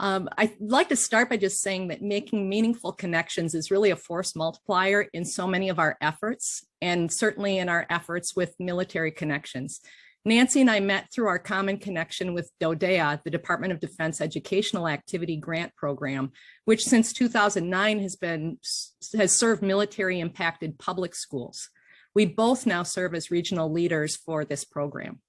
I'd like to start by just saying that making meaningful connections is really a force multiplier in so many of our efforts, and certainly in our efforts with military connections. Nancy and I met through our common connection with DoDEA, the Department of Defense Educational Activity Grant Program, which since 2009 has served military impacted public schools. We both now serve as regional leaders for this program.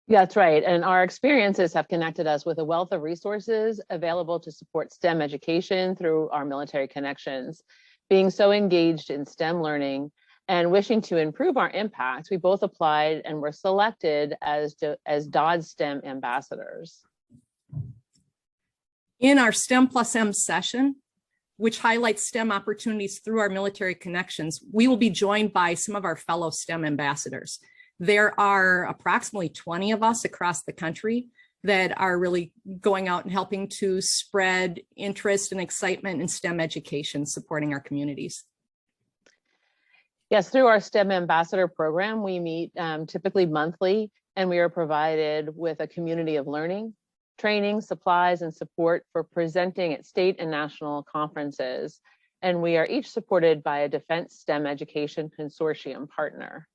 Yeah, that's right. And our experiences have connected us with a wealth of resources available to support STEM education through our military connections. Being so engaged in STEM learning and wishing to improve our impact, we both applied and were selected as DoD STEM ambassadors. In our STEM+M session, which highlights STEM opportunities through our military connections, we will be joined by some of our fellow STEM ambassadors. There are approximately 20 of us across the country that are really going out and helping to spread interest and excitement in STEM education, supporting our communities. Yes, through our STEM Ambassador program, we meet typically monthly, and we are provided with a community of learning, training, supplies, and support for presenting at state and national conferences. And we are each supported by a Defense STEM Education Consortium partner.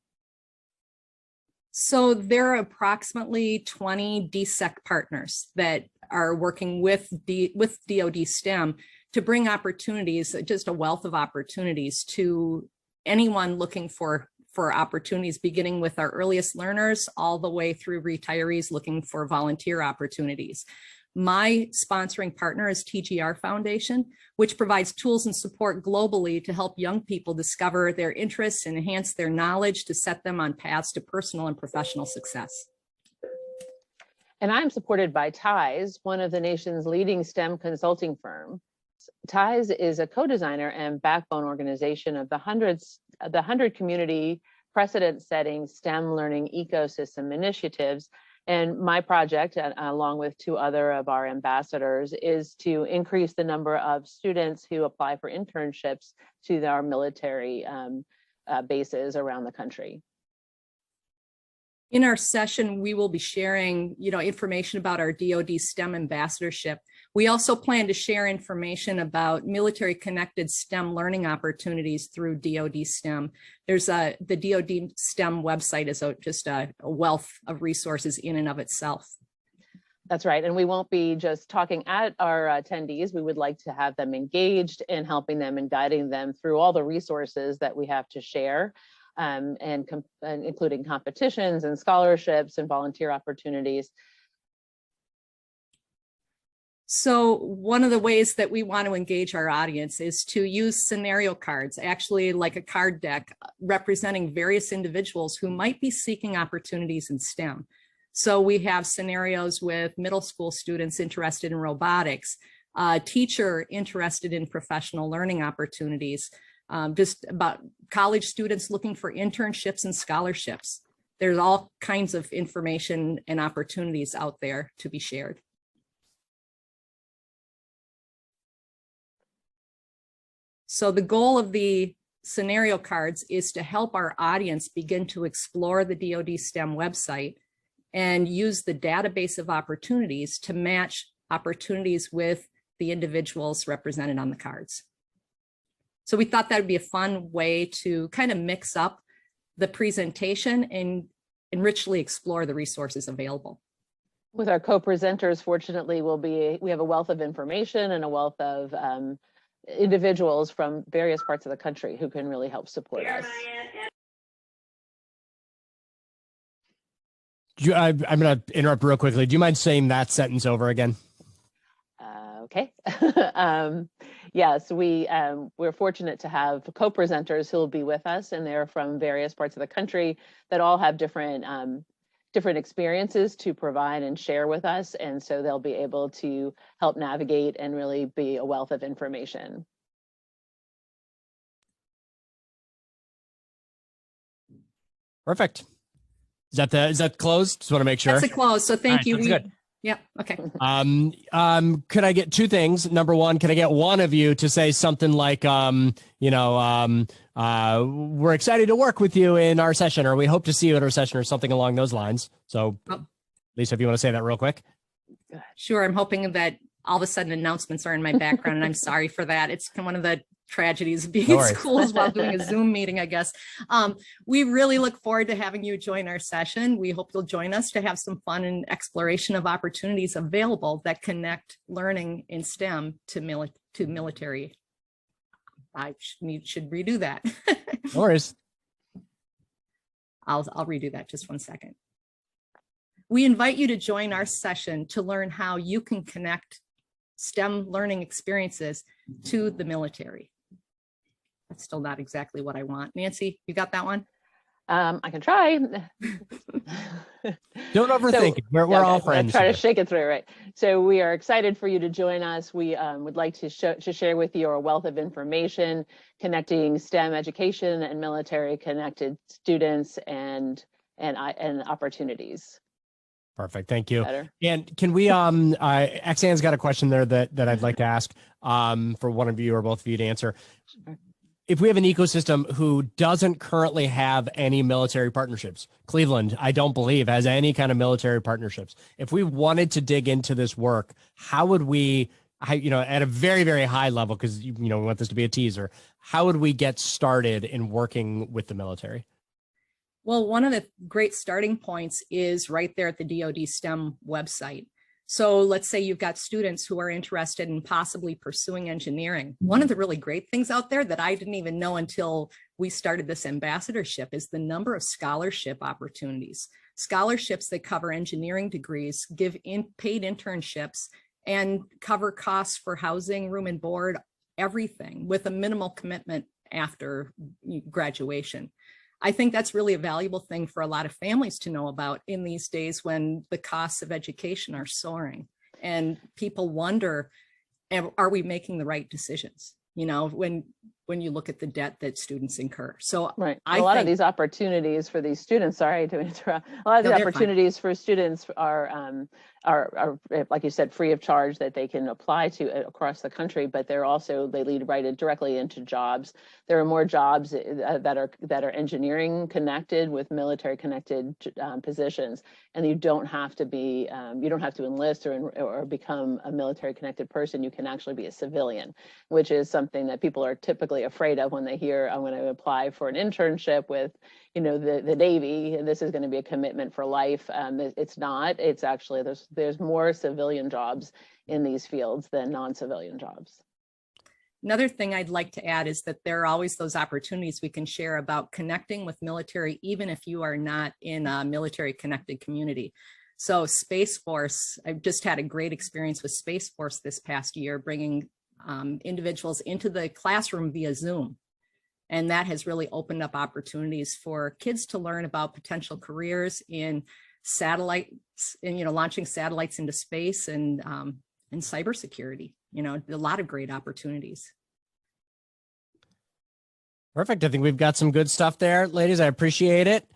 So there are approximately 20 DSEC partners that are working with DoD STEM to bring opportunities, just a wealth of opportunities to anyone looking for opportunities, beginning with our earliest learners all the way through retirees looking for volunteer opportunities. My sponsoring partner is Tgr Foundation, which provides tools and support globally to help young people discover their interests and enhance their knowledge to set them on paths to personal and professional success. And I'm supported by TIES, one of the nation's leading STEM consulting firms. TIES is a co-designer and backbone organization of the 100 community precedent-setting STEM learning ecosystem initiatives. And my project, along with 2 other of our ambassadors, is to increase the number of students who apply for internships to our military bases around the country. In our session, we will be sharing, information about our DoD STEM ambassadorship. We also plan to share information about military-connected STEM learning opportunities through DoD STEM. There's the DoD STEM website is just a wealth of resources in and of itself. That's right, and we won't be just talking at our attendees. We would like to have them engaged in helping them and guiding them through all the resources that we have to share. And including competitions and scholarships and volunteer opportunities. So one of the ways that we want to engage our audience is to use scenario cards, actually like a card deck representing various individuals who might be seeking opportunities in STEM. So we have scenarios with middle school students interested in robotics, a teacher interested in professional learning opportunities, just about college students looking for internships and scholarships. There's all kinds of information and opportunities out there to be shared. So the goal of the scenario cards is to help our audience begin to explore the DoD STEM website and use the database of opportunities to match opportunities with the individuals represented on the cards. So we thought that would be a fun way to kind of mix up the presentation and richly explore the resources available. With our co-presenters, fortunately, we have a wealth of information and a wealth of individuals from various parts of the country who can really help support us. I'm going to interrupt real quickly. Do you mind saying that sentence over again? Okay. Yes, we're fortunate to have co-presenters who will be with us, and they're from various parts of the country that all have different experiences to provide and share with us, and so they'll be able to help navigate and really be a wealth of information. Perfect. Is that closed? Just want to make sure. That's a close. So thank you. Good. Yeah. Okay. Could I get 2 things? Number one, can I get one of you to say something like, we're excited to work with you in our session, or we hope to see you at our session, or something along those lines. So Lisa, if you want to say that real quick. Sure. I'm hoping that all of a sudden announcements are in my background, and I'm sorry for that. It's one of the tragedies of being No in worries. schools while doing a Zoom meeting, I guess. We really look forward to having you join our session. We hope you'll join us to have some fun and exploration of opportunities available that connect learning in STEM to military. I should redo that. No worries. I'll redo that, just one second. We invite you to join our session to learn how you can connect STEM learning experiences to the military. That's still not exactly what I want. Nancy, you got that one? I can try. Don't overthink it. We're all friends. Try to shake it through, right? So we are excited for you to join us. We would like to share with you our wealth of information connecting STEM education and military connected students and opportunities. Perfect. Thank you. Better. And can we, Xan's got a question there that I'd like to ask for one of you or both of you to answer. If we have an ecosystem who doesn't currently have any military partnerships, Cleveland, I don't believe, has any kind of military partnerships. If we wanted to dig into this work, how would we, at a very, very high level, because we want this to be a teaser, how would we get started in working with the military? Well, one of the great starting points is right there at the DoD STEM website. So let's say you've got students who are interested in possibly pursuing engineering. One of the really great things out there that I didn't even know until we started this ambassadorship is the number of scholarship opportunities. Scholarships that cover engineering degrees, give paid internships, and cover costs for housing, room and board, everything with a minimal commitment after graduation. I think that's really a valuable thing for a lot of families to know about in these days when the costs of education are soaring and people wonder, are we making the right decisions? When you look at the debt that students incur. So right. A lot of these opportunities for these students, sorry to interrupt, a lot of the opportunities for students are, like you said, free of charge that they can apply to across the country, but they lead directly into jobs. There are more jobs that are engineering connected with military connected positions, and you don't have to be, you don't have to enlist or become a military connected person. You can actually be a civilian, which is something that people are typically afraid of when they hear, I'm going to apply for an internship with, the Navy, and this is going to be a commitment for life. It's not. It's actually, there's more civilian jobs in these fields than non-civilian jobs. Another thing I'd like to add is that there are always those opportunities we can share about connecting with military, even if you are not in a military connected community. So Space Force, I've just had a great experience with Space Force this past year, bringing individuals into the classroom via Zoom. And that has really opened up opportunities for kids to learn about potential careers in satellites and, launching satellites into space and cybersecurity, a lot of great opportunities. Perfect. I think we've got some good stuff there, ladies. I appreciate it.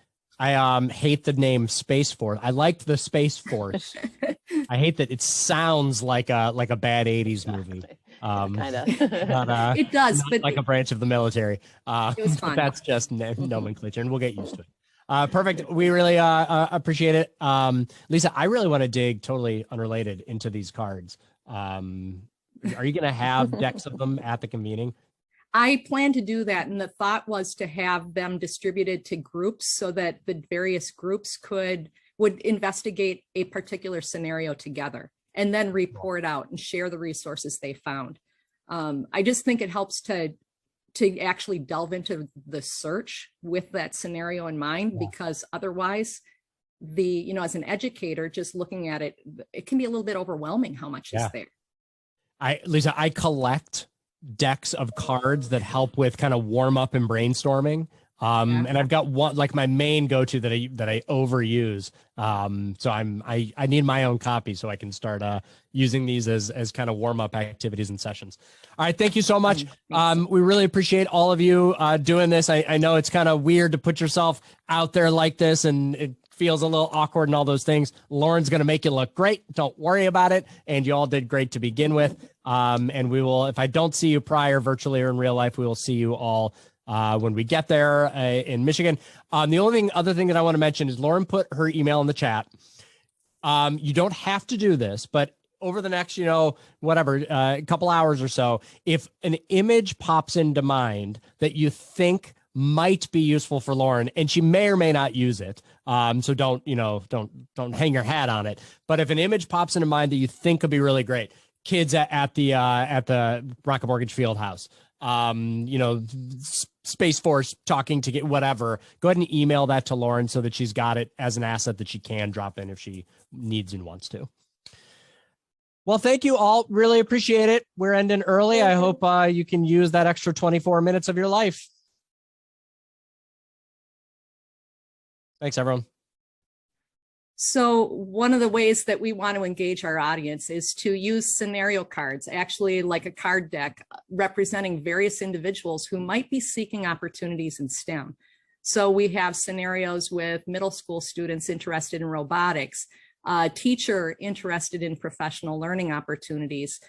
I hate the name Space Force. I liked the Space Force. I hate that it sounds like a bad 80s movie. Kind of. It does, but like a branch of the military. It was fun. That's just nomenclature, and we'll get used to it. Perfect. We really appreciate it. Lisa, I really want to dig totally unrelated into these cards. Are you going to have decks of them at the convening? I plan to do that, and the thought was to have them distributed to groups so that the various groups would investigate a particular scenario together and then report out and share the resources they found. I just think it helps to actually delve into the search with that scenario in mind, because otherwise as an educator, just looking at it, it can be a little bit overwhelming how much is there. Lisa, I collect decks of cards that help with kind of warm up and brainstorming. And I've got one, like my main go-to that I overuse. So I need my own copy so I can start using these as kind of warm up activities and sessions. All right. Thank you so much. We really appreciate all of you doing this. I know it's kind of weird to put yourself out there like this, and it feels a little awkward and all those things. Lauren's going to make you look great. Don't worry about it. And you all did great to begin with. And we will, if I don't see you prior virtually or in real life, we will see you all when we get there in Michigan. The other thing that I want to mention is Lauren put her email in the chat. You don't have to do this, but over the next, whatever, a couple hours or so, if an image pops into mind that you think might be useful for Lauren, and she may or may not use it, so don't hang your hat on it. But if an image pops into mind that you think could be really great, kids at the Rocket Mortgage Fieldhouse, Space Force talking to get whatever, go ahead and email that to Lauren so that she's got it as an asset that she can drop in if she needs and wants to. Well, thank you all. Really appreciate it. We're ending early. I hope you can use that extra 24 minutes of your life. Thanks, everyone. So one of the ways that we want to engage our audience is to use scenario cards, actually like a card deck representing various individuals who might be seeking opportunities in STEM. So we have scenarios with middle school students interested in robotics, a teacher interested in professional learning opportunities,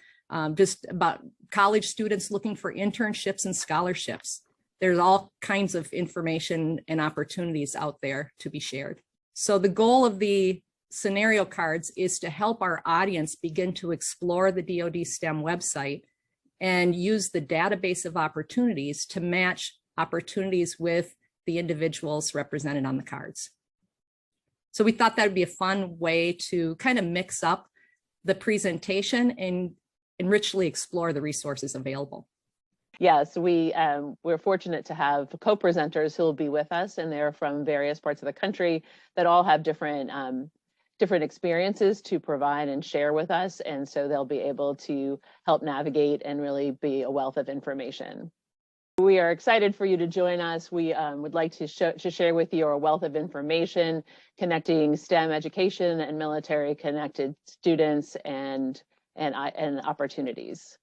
just about college students looking for internships and scholarships. There's all kinds of information and opportunities out there to be shared. So the goal of the scenario cards is to help our audience begin to explore the DoD STEM website and use the database of opportunities to match opportunities with the individuals represented on the cards. So we thought that would be a fun way to kind of mix up the presentation and richly explore the resources available. Yes, we're fortunate to have co-presenters who will be with us, and they're from various parts of the country that all have different experiences to provide and share with us, and so they'll be able to help navigate and really be a wealth of information. We are excited for you to join us. We would like to share with you our wealth of information connecting STEM education and military connected students and opportunities.